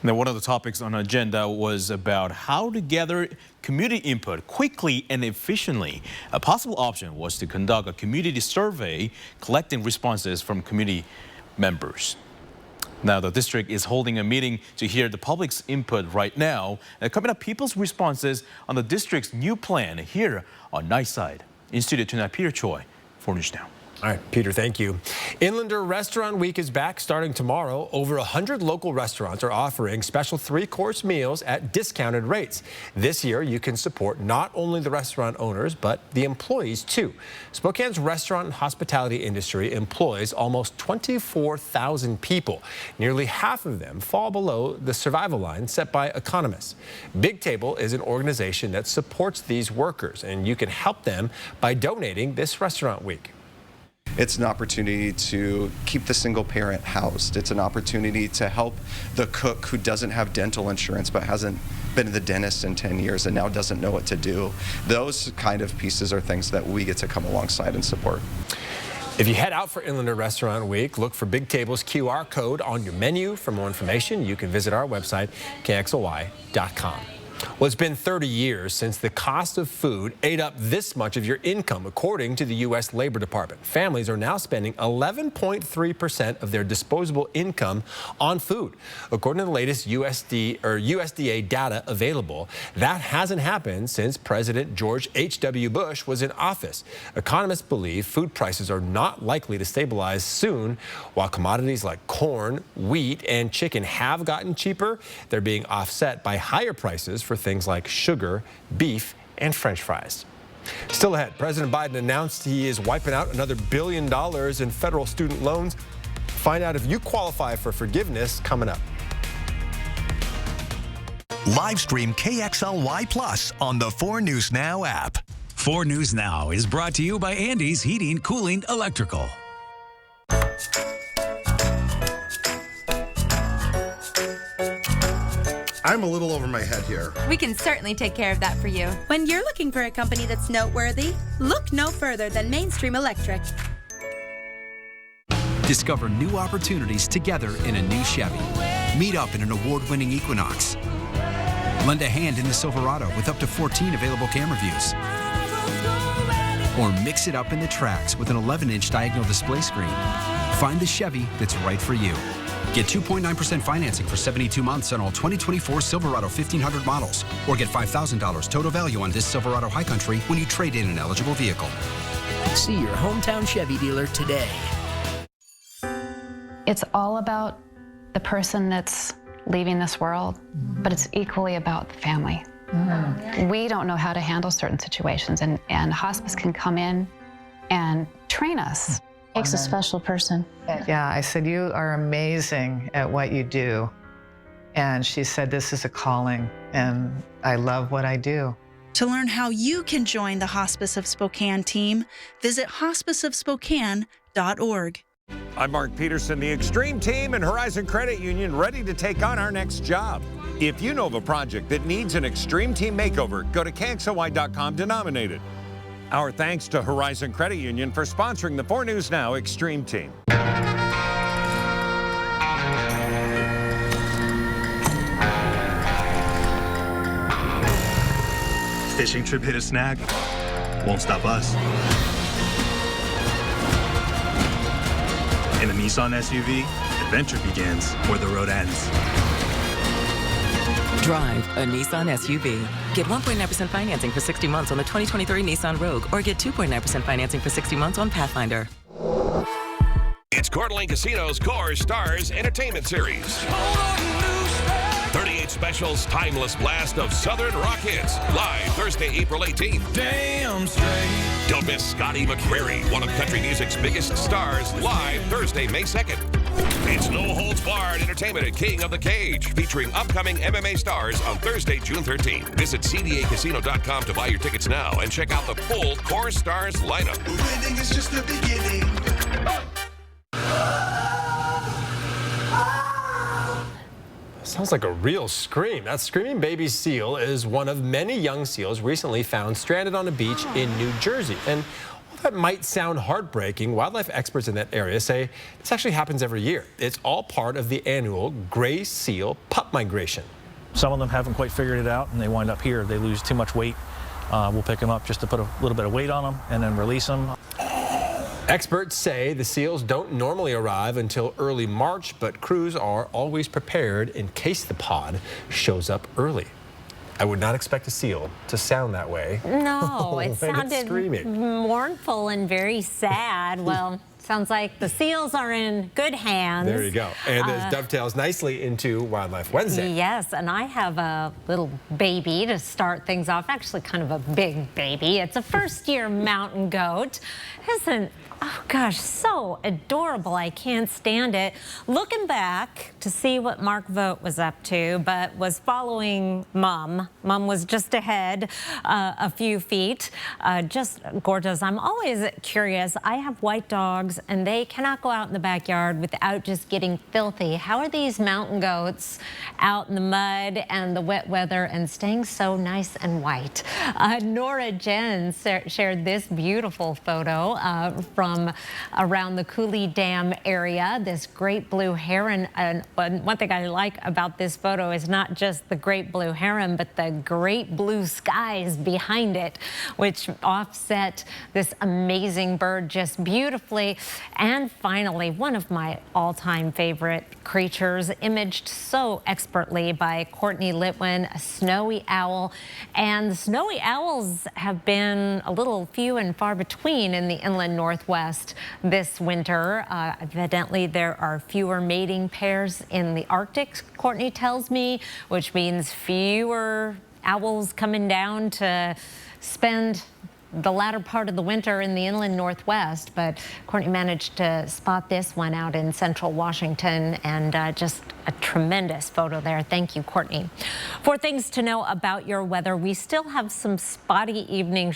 Now, one of the topics on the agenda was about how to gather community input quickly and efficiently. A possible option was to conduct a community survey collecting responses from community members. Now, the district is holding a meeting to hear the public's input right now. And coming up, people's responses on the district's new plan here on Nightside. In studio tonight, Peter Choi, 4 News Now. All right, Peter, thank you. Inlander Restaurant Week is back starting tomorrow. Over 100 local restaurants are offering special 3-course meals at discounted rates. This year, you can support not only the restaurant owners, but the employees, too. Spokane's restaurant and hospitality industry employs almost 24,000 people. Nearly half of them fall below the survival line set by economists. Big Table is an organization that supports these workers, and you can help them by donating this restaurant week. It's an opportunity to keep the single parent housed. It's an opportunity to help the cook who doesn't have dental insurance but hasn't been to the dentist in 10 years and now doesn't know what to do. Those kind of pieces are things that we get to come alongside and support. If you head out for Inlander Restaurant Week, look for Big Table's QR code on your menu. For more information, you can visit our website, KXLY.com. Well, it's been 30 years since the cost of food ate up this much of your income, according to the U.S. Labor Department. Families are now spending 11.3% of their disposable income on food. According to the latest USDA data available, that hasn't happened since President George H.W. Bush was in office. Economists believe food prices are not likely to stabilize soon. While commodities like corn, wheat, and chicken have gotten cheaper, they're being offset by higher prices for things like sugar, beef, and French fries. Still ahead, President Biden announced he is wiping out another $1 billion in federal student loans. Find out if you qualify for forgiveness coming up. Live stream KXLY Plus on the 4 News Now app. 4 News Now is brought to you by Andy's Heating, Cooling, Electrical. I'm a little over my head here. We can certainly take care of that for you. When you're looking for a company that's noteworthy, look no further than Mainstream Electric. Discover new opportunities together in a new Chevy. Meet up in an award-winning Equinox. Lend a hand in the Silverado with up to 14 available camera views. or mix it up in the tracks with an 11-inch diagonal display screen. Find the Chevy that's right for you. Get 2.9% financing for 72 months on all 2024 Silverado 1500 models, or get $5,000 total value on this Silverado High Country when you trade in an eligible vehicle. See your hometown Chevy dealer today. It's all about the person that's leaving this world, but it's equally about the family. We don't know how to handle certain situations, and hospice can come in and train us. Takes a special person. Yeah, I said, you are amazing at what you do. And she said, this is a calling, and I love what I do. To learn how you can join the Hospice of Spokane team, visit hospiceofspokane.org. I'm Mark Peterson, the Extreme Team and Horizon Credit Union, ready to take on our next job. If you know of a project that needs an Extreme Team makeover, go to KXLY.com to nominate it. Our thanks to Horizon Credit Union for sponsoring the 4 News Now Extreme Team. Fishing trip hit a snag. Won't stop us. In a Nissan SUV, adventure begins where the road ends. Drive a Nissan SUV. Get 1.9% financing for 60 months on the 2023 Nissan Rogue, or get 2.9% financing for 60 months on Pathfinder. It's Coeur d'Alene Casino's Core Stars Entertainment Series. 38 specials, timeless blast of Southern rock hits. Live Thursday, April 18th. Damn straight. Don't miss Scotty McCreery, one of country music's biggest stars, live Thursday, May 2nd. It's No Holds Barred Entertainment at King of the Cage, featuring upcoming MMA stars on Thursday, June 13th. Visit CDAcasino.com to buy your tickets now and check out the full Core Stars lineup. Winning is just the beginning. Sounds like a real scream. That screaming baby seal is one of many young seals recently found stranded on a beach in New Jersey. And while that might sound heartbreaking, wildlife experts in that area say this actually happens every year. It's all part of the annual gray seal pup migration. Some of them haven't quite figured it out and they wind up here. They lose too much weight. We'll pick them up just to put a little bit of weight on them and then release them. Experts say the seals don't normally arrive until early March, but crews are always prepared in case the pod shows up early. I would not expect a seal to sound that way. No, it sounded mournful and very sad. Well, sounds like the seals are in good hands. There you go. And it dovetails nicely into Wildlife Wednesday. Yes, and I have a little baby to start things off. Actually, kind of a big baby. It's a first-year mountain goat. Oh gosh, so adorable. I can't stand it. Looking back to see what Mark Vogt was up to, but was following Mom. Mom was just ahead a few feet. Just gorgeous. I'm always curious. I have white dogs and they cannot go out in the backyard without just getting filthy. How are these mountain goats out in the mud and the wet weather and staying so nice and white? Nora Jens shared this beautiful photo from around the Cooley Dam area. This great blue heron. And one thing I like about this photo is not just the great blue heron, but the great blue skies behind it, which offset this amazing bird just beautifully. And finally, one of my all-time favorite creatures, imaged so expertly by Courtney Litwin, a snowy owl. And the snowy owls have been a little few and far between in the inland Northwest this winter. Evidently, there are fewer mating pairs in the Arctic, Courtney tells me, which means fewer owls coming down to spend the latter part of the winter in the inland Northwest. But Courtney managed to spot this one out in central Washington, and just a tremendous photo there. Thank you, Courtney. For things to know about your weather, we still have some spotty evening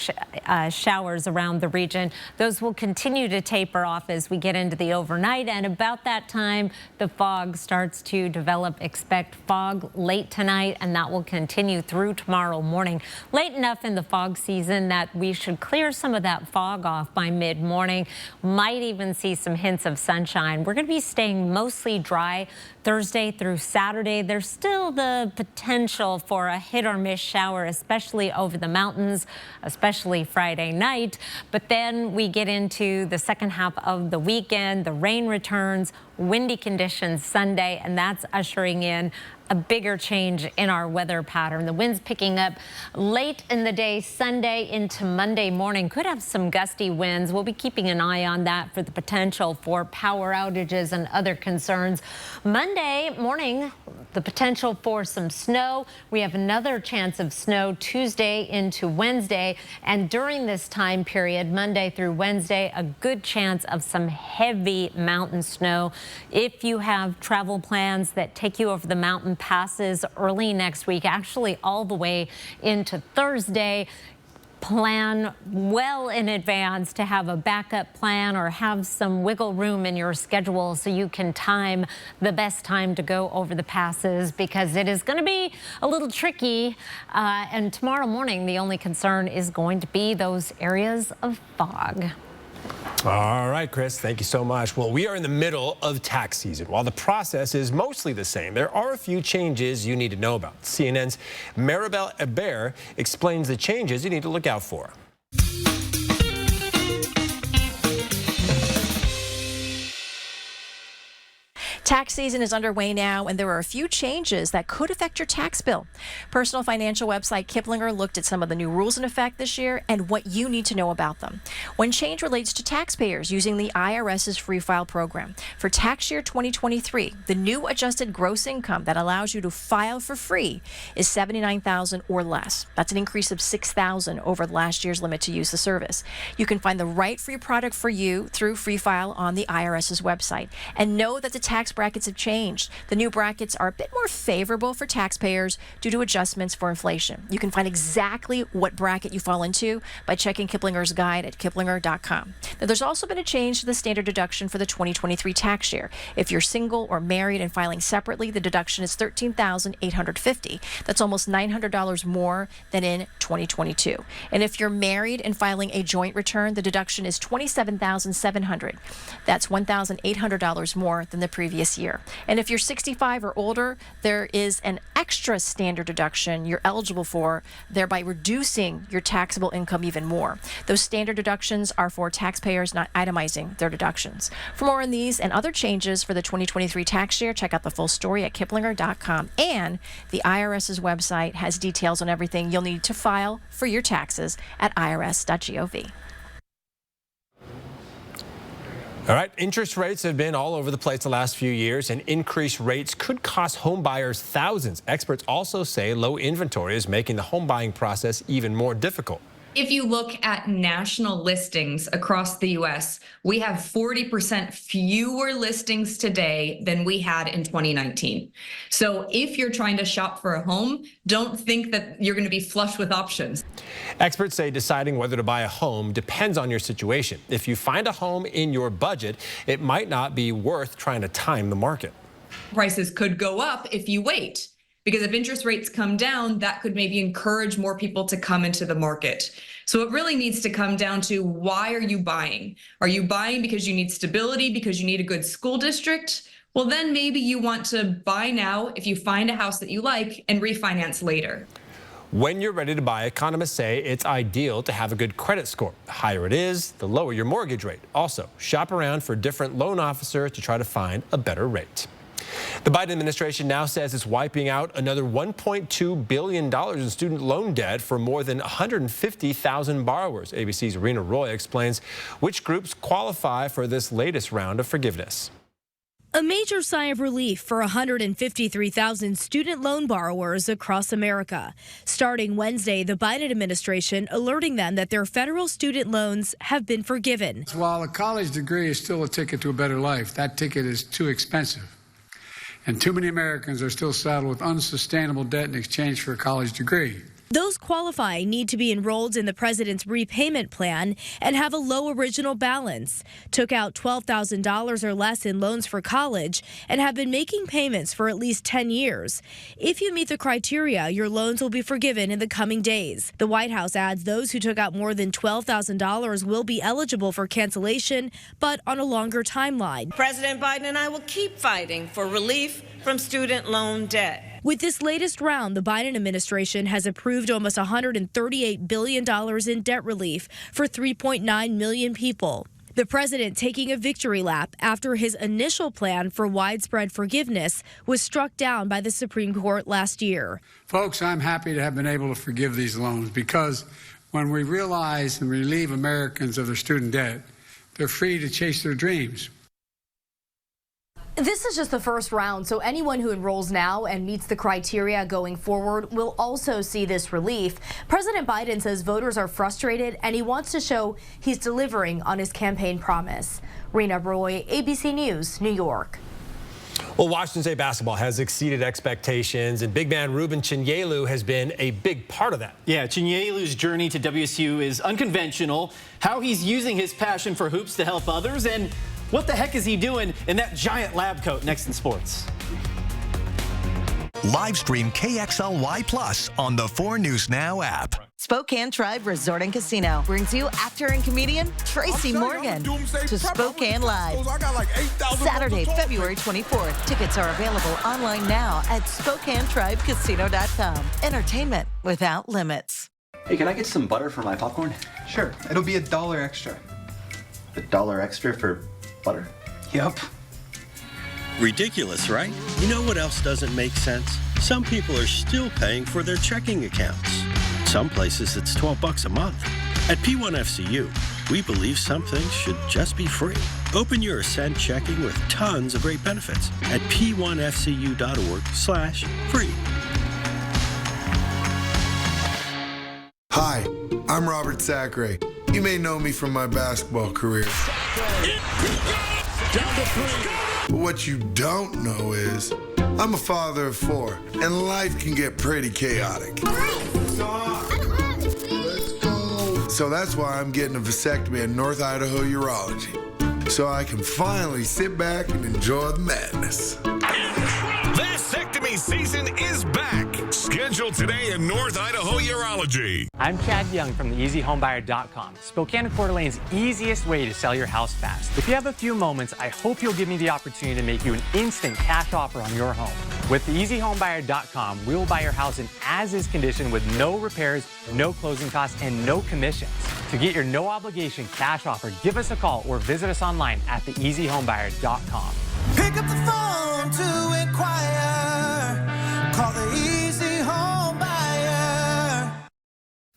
showers around the region. Those will continue to taper off as we get into the overnight, and about that time, the fog starts to develop. Expect fog late tonight, and that will continue through tomorrow morning. Late enough in the fog season that we should clear some of that fog off by mid-morning. Might even see some hints of sunshine. We're going to be staying mostly dry Thursday Thursday through Saturday, there's still the potential for a hit or miss shower, especially over the mountains, especially Friday night. But then we get into the second half of the weekend. The rain returns, windy conditions Sunday, and that's ushering in a bigger change in our weather pattern. The winds picking up late in the day Sunday into Monday morning. Could have some gusty winds. We'll be keeping an eye on that for the potential for power outages and other concerns. Monday morning, the potential for some snow. We have another chance of snow Tuesday into Wednesday. And during this time period, Monday through Wednesday, a good chance of some heavy mountain snow. If you have travel plans that take you over the mountain passes early next week, actually all the way into Thursday, plan well in advance to have a backup plan or have some wiggle room in your schedule so you can time the best time to go over the passes, because it is going to be a little tricky. And tomorrow morning, the only concern is going to be those areas of fog. All right, Chris, thank you so much. Well, we are in the middle of tax season. While the process is mostly the same, there are a few changes you need to know about. CNN's Maribel Hebert explains the changes you need to look out for. Tax season is underway now, and there are a few changes that could affect your tax bill. Personal financial website Kiplinger looked at some of the new rules in effect this year and what you need to know about them. One change relates to taxpayers using the IRS's Free File program. For tax year 2023, the new adjusted gross income that allows you to file for free is $79,000 or less. That's an increase of $6,000 over last year's limit to use the service. You can find the right free product for you through Free File on the IRS's website. And know that the tax brackets have changed. The new brackets are a bit more favorable for taxpayers due to adjustments for inflation. You can find exactly what bracket you fall into by checking Kiplinger's guide at kiplinger.com. Now, there's also been a change to the standard deduction for the 2023 tax year. If you're single or married and filing separately, the deduction is $13,850. That's almost $900 more than in 2022. And if you're married and filing a joint return, the deduction is $27,700. That's $1,800 more than the previous year. And if you're 65 or older, there is an extra standard deduction you're eligible for, thereby reducing your taxable income even more. Those standard deductions are for taxpayers not itemizing their deductions. For more on these and other changes for the 2023 tax year, check out the full story at kiplinger.com. And the IRS's website has details on everything you'll need to file for your taxes at irs.gov. All right, interest rates have been all over the place the last few years, and increased rates could cost home buyers thousands. Experts also say low inventory is making the home buying process even more difficult. If you look at national listings across the U.S., we have 40% fewer listings today than we had in 2019. So if you're trying to shop for a home, don't think that you're going to be flush with options. Experts say deciding whether to buy a home depends on your situation. If you find a home in your budget, it might not be worth trying to time the market. Prices could go up if you wait, because if interest rates come down, that could maybe encourage more people to come into the market. So it really needs to come down to, why are you buying? Are you buying because you need stability, because you need a good school district? Well, then maybe you want to buy now if you find a house that you like and refinance later. When you're ready to buy, economists say it's ideal to have a good credit score. The higher it is, the lower your mortgage rate. Also, shop around for different loan officers to try to find a better rate. The Biden administration now says it's wiping out another $1.2 billion in student loan debt for more than 150,000 borrowers. ABC's Rena Roy explains which groups qualify for this latest round of forgiveness. A major sigh of relief for 153,000 student loan borrowers across America. Starting Wednesday, the Biden administration alerting them that their federal student loans have been forgiven. While a college degree is still a ticket to a better life, that ticket is too expensive. And too many Americans are still saddled with unsustainable debt in exchange for a college degree. Those qualifying need to be enrolled in the president's repayment plan and have a low original balance, took out $12,000 or less in loans for college, and have been making payments for at least 10 years. If you meet the criteria, your loans will be forgiven in the coming days. The White House adds those who took out more than $12,000 will be eligible for cancellation, but on a longer timeline. President Biden and I will keep fighting for relief from student loan debt. With this latest round, the Biden administration has approved almost $138 billion in debt relief for 3.9 million people. The president taking a victory lap after his initial plan for widespread forgiveness was struck down by the Supreme Court last year. Folks, I'm happy to have been able to forgive these loans because when we realize and relieve Americans of their student debt, they're free to chase their dreams. This is just the first round, so anyone who enrolls now and meets the criteria going forward will also see this relief. President Biden says voters are frustrated and he wants to show he's delivering on his campaign promise. Rena Roy, ABC News, New York. Well, Washington State basketball has exceeded expectations, and big man Ruben Chinyelu has been a big part of that. Yeah, Chinyelu's journey to WSU is unconventional, how he's using his passion for hoops to help others, and what the heck is he doing in that giant lab coat next in sports? Live stream KXLY Plus on the 4 News Now app. Spokane Tribe Resort and Casino brings you actor and comedian Tracy Morgan to Spokane Live. Saturday, February 24th. Tickets are available online now at SpokaneTribeCasino.com. Entertainment without limits. Hey, can I get some butter for my popcorn? Sure. It'll be $1 extra. $1 extra for butter? Yep. Ridiculous, right? You know what else doesn't make sense? Some people are still paying for their checking accounts. Some places it's $12 a month. At P1FCU, we believe some things should just be free. Open your Ascend checking with tons of great benefits at p1fcu.org/free. Hi, I'm Robert Sacre. You may know me from my basketball career. But what you don't know is I'm a father of 4, and life can get pretty chaotic. So that's why I'm getting a vasectomy at North Idaho Urology, so I can finally sit back and enjoy the madness. Vasectomy season is back. Scheduled today in North Idaho Urology. I'm Chad Young from theeasyhomebuyer.com, Spokane and Coeur d'Alene's easiest way to sell your house fast. If you have a few moments, I hope you'll give me the opportunity to make you an instant cash offer on your home. With theeasyhomebuyer.com, we will buy your house in as-is condition with no repairs, no closing costs, and no commissions. To get your no-obligation cash offer, give us a call or visit us online at theeasyhomebuyer.com. Pick up the phone to inquire. Call the Easy Home Buyer.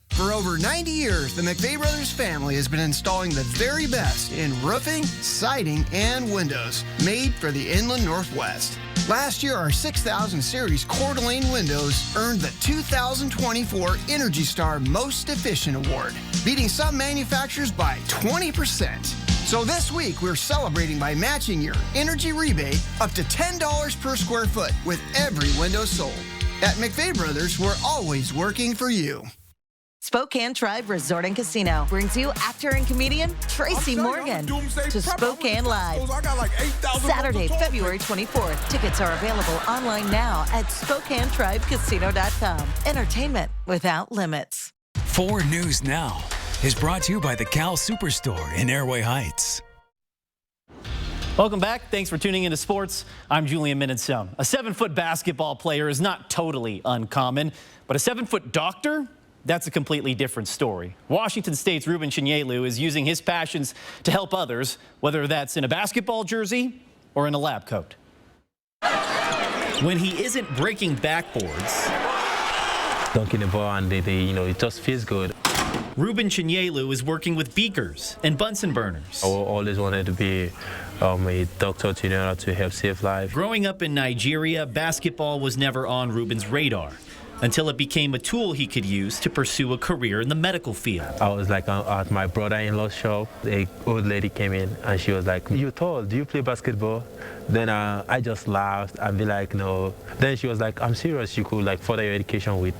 For over 90 years, the McVeigh Brothers family has been installing the very best in roofing, siding, and windows made for the Inland Northwest. Last year, our 6000 Series Coeur d'Alene windows earned the 2024 Energy Star Most Efficient Award, beating some manufacturers by 20%. So this week, we're celebrating by matching your energy rebate up to $10 per square foot with every window sold. At McVeigh Brothers, we're always working for you. Spokane Tribe Resort and Casino brings you actor and comedian Tracy Morgan to Spokane Live. Saturday, February 24th. Tickets are available online now at SpokaneTribeCasino.com. Entertainment without limits. 4 News Now is brought to you by the Cal Superstore in Airway Heights. Welcome back. Thanks for tuning into sports. I'm Julian Minnesome. A 7-foot basketball player is not totally uncommon, but a 7-foot doctor? That's a completely different story. Washington State's Ruben Chinyelu is using his passions to help others, whether that's in a basketball jersey or in a lab coat. When he isn't breaking backboards, dunking the ball and it just feels good. Ruben Chinyelu is working with beakers and Bunsen burners. I always wanted to be a doctor to help save lives. Growing up in Nigeria, basketball was never on Ruben's radar. until it became a tool he could use to pursue a career in the medical field. I was like at my brother-in-law's shop. An old lady came in and she was like, "You tall, do you play basketball?" Then I just laughed and be like, "No." Then she was like, "I'm serious, you could like further your education with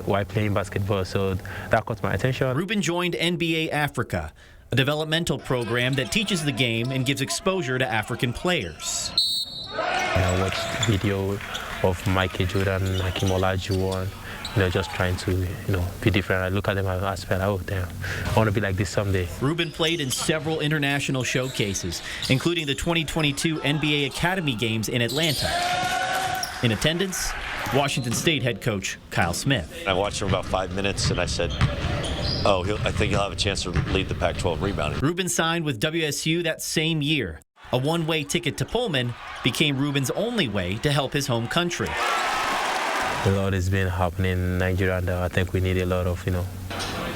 while playing basketball." So that caught my attention. Ruben joined NBA Africa, a developmental program that teaches the game and gives exposure to African players. I watched video of Michael Jordan, Hakeem Olajuwon, just trying to, be different. I look at them and I feel like, oh, damn, I want to be like this someday. Ruben played in several international showcases, including the 2022 NBA Academy Games in Atlanta. In attendance, Washington State head coach Kyle Smith. I watched him about 5 minutes and I said, I think he'll have a chance to lead the Pac-12 rebounding. Ruben signed with WSU that same year. A one-way ticket to Pullman became Ruben's only way to help his home country. A lot has been happening in Nigeria, and I think we need a lot of,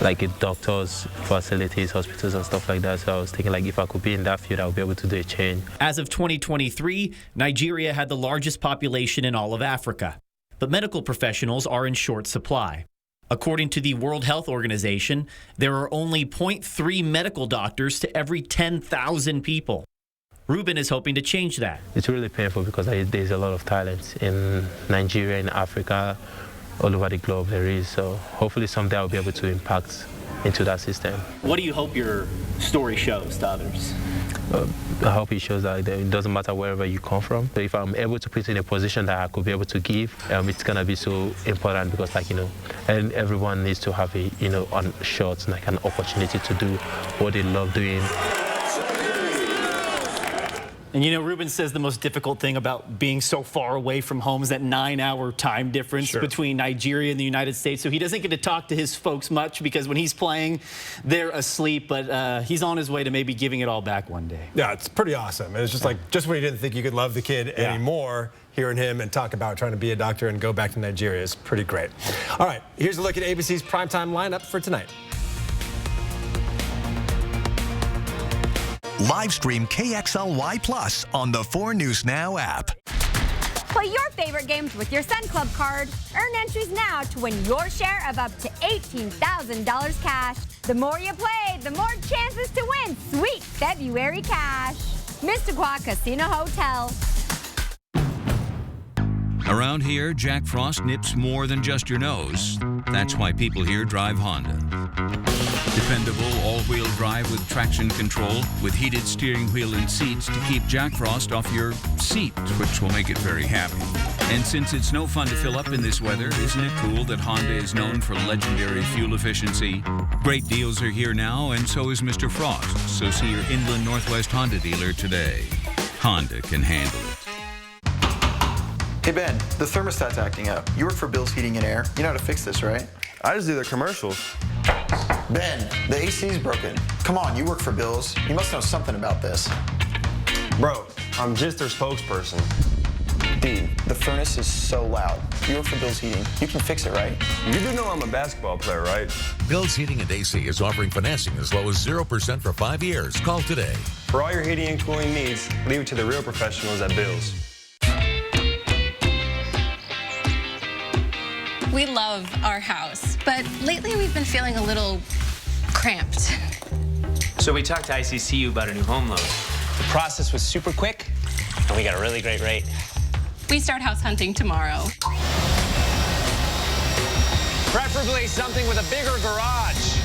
like doctors, facilities, hospitals, and stuff like that. So I was thinking, like, if I could be in that field, I would be able to do a change. As of 2023, Nigeria had the largest population in all of Africa, but medical professionals are in short supply. According to the World Health Organization, there are only 0.3 medical doctors to every 10,000 people. Ruben is hoping to change that. It's really painful because there's a lot of talent in Nigeria, in Africa, all over the globe there is. So hopefully someday I'll be able to impact into that system. What do you hope your story shows to others? I hope it shows that it doesn't matter wherever you come from. So if I'm able to put in a position that I could be able to give, it's gonna be so important because, and everyone needs to have a, on short, like an opportunity to do what they love doing. And Ruben says the most difficult thing about being so far away from home is that 9-hour time difference between Nigeria and the United States. So he doesn't get to talk to his folks much because when he's playing, they're asleep. But he's on his way to maybe giving it all back one day. Yeah, it's pretty awesome. And it's just just when you didn't think you could love the kid anymore, hearing him and talk about trying to be a doctor and go back to Nigeria is pretty great. All right, here's a look at ABC's primetime lineup for tonight. Live stream KXLY Plus on the 4 News Now app. Play your favorite games with your Sun Club card. Earn entries now to win your share of up to $18,000 cash. The more you play, the more chances to win sweet February cash. Mississauga Casino Hotel. Around here, Jack Frost nips more than just your nose. That's why people here drive Honda. Dependable all-wheel drive with traction control, with heated steering wheel and seats to keep Jack Frost off your seat, which will make it very happy. And since it's no fun to fill up in this weather, isn't it cool that Honda is known for legendary fuel efficiency? Great deals are here now, and so is Mr. Frost. So see your Inland Northwest Honda dealer today. Honda can handle it. Hey Ben, the thermostat's acting up. You work for Bill's Heating and Air. You know how to fix this, right? I just do their commercials. Ben, the AC's broken. Come on, you work for Bill's. You must know something about this. Bro, I'm just their spokesperson. Dude, the furnace is so loud. You work for Bill's Heating. You can fix it, right? You do know I'm a basketball player, right? Bill's Heating and AC is offering financing as low as 0% for 5 years. Call today. For all your heating and cooling needs, leave it to the real professionals at Bill's. We love our house, but lately we've been feeling a little cramped. So we talked to ICCU about a new home loan. The process was super quick, and we got a really great rate. We start house hunting tomorrow. Preferably something with a bigger garage.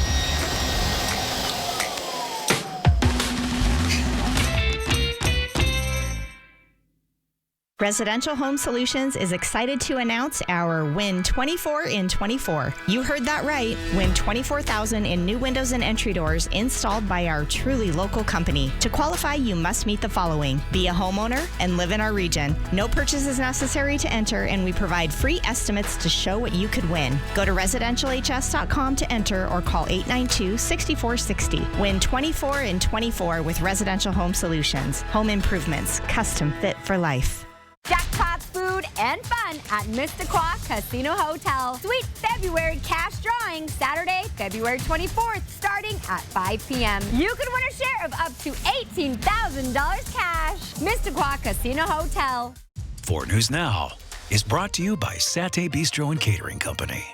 Residential Home Solutions is excited to announce our Win 24 in 24. You heard that right. Win 24,000 in new windows and entry doors installed by our truly local company. To qualify, you must meet the following: be a homeowner and live in our region. No purchase is necessary to enter, and we provide free estimates to show what you could win. Go to residentialhs.com to enter or call 892-6460. Win 24 in 24 with Residential Home Solutions. Home improvements, custom fit for life. Jackpots, food, and fun at Mississauga Casino Hotel. Sweet February cash drawing Saturday, February 24th, starting at 5 p.m. You can win a share of up to $18,000 cash. Mississauga Casino Hotel. 4 News Now. is brought to you by Satay Bistro and Catering Company.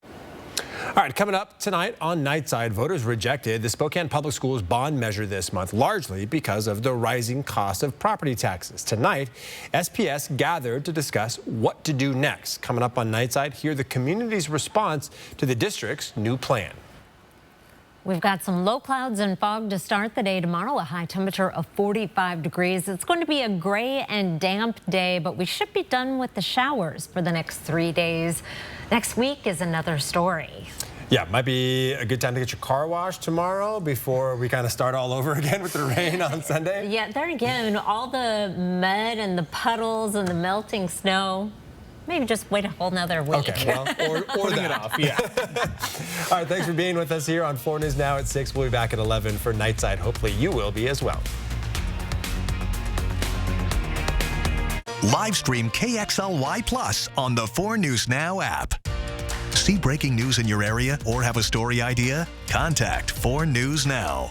All right, coming up tonight on Nightside, voters rejected the Spokane Public Schools bond measure this month, largely because of the rising cost of property taxes. Tonight, SPS gathered to discuss what to do next. Coming up on Nightside, hear the community's response to the district's new plan. We've got some low clouds and fog to start the day tomorrow, a high temperature of 45 degrees. It's going to be a gray and damp day, but we should be done with the showers for the next 3 days. Next week is another story. Yeah, might be a good time to get your car washed tomorrow before we kind of start all over again with the rain on Sunday. Yeah, there again, all the mud and the puddles and the melting snow. Maybe just wait a whole nother week. Okay, well, or that. It off, yeah. All right, thanks for being with us here on 4 News Now at 6. We'll be back at 11 for Nightside. Hopefully you will be as well. Live stream KXLY Plus on the 4 News Now app. See breaking news in your area or have a story idea? Contact 4 News Now.